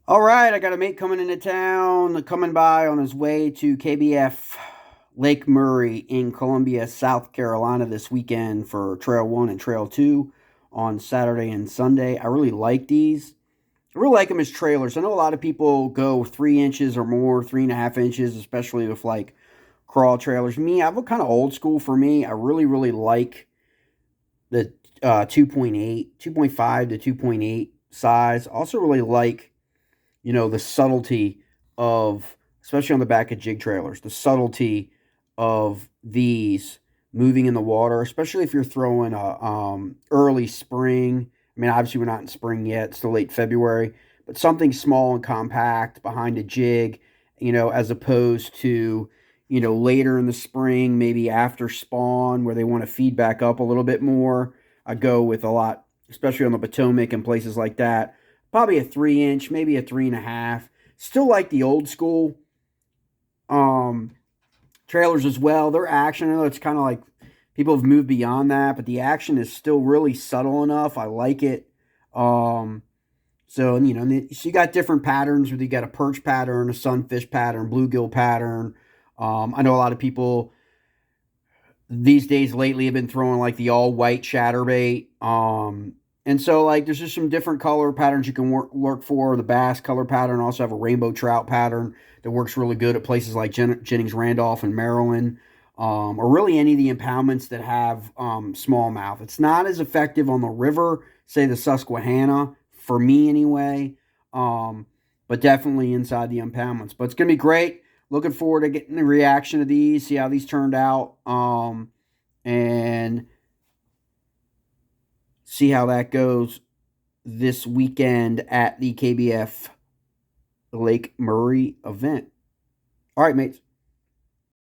All right, I got a mate coming into town, coming by on his way to KBF Lake Murray in Columbia, South Carolina this weekend for Trail 1 and Trail 2 on Saturday and Sunday. I really like these. I really like them as trailers. I know a lot of people go 3 inches or more, 3.5 inches, especially with like crawl trailers. Me, I'm kind of old school for me. I really like the 2.8, 2.5 to 2.8 size. Also, really like the subtlety of, especially on the back of jig trailers, the subtlety of these moving in the water, especially if you're throwing a early spring. I mean, obviously we're not in spring yet; it's still late February, but something small and compact behind a jig, as opposed to later in the spring, maybe after spawn, where they want to feed back up a little bit more. I go with a lot, especially on the Potomac and places like that, probably a 3 inch, maybe a 3.5. Still like the old school um, trailers as well. Their action, I know it's kind of like people have moved beyond that, but the action is still really subtle enough. I like it. Um, so you got different patterns. Whether you got a perch pattern, a sunfish pattern, bluegill pattern. I know a lot of people these days lately have been throwing like the all white chatterbait. And so like there's just some different color patterns you can work for. The bass color pattern also have a rainbow trout pattern that works really good at places like Jennings Randolph and Maryland. Or really any of the impoundments that have smallmouth. It's not as effective on the river, say the Susquehanna, for me anyway, but definitely inside the impoundments. But it's going to be great. Looking forward to getting the reaction of these, see how these turned out, and see how that goes this weekend at the KBF Lake Murray event. All right, mates.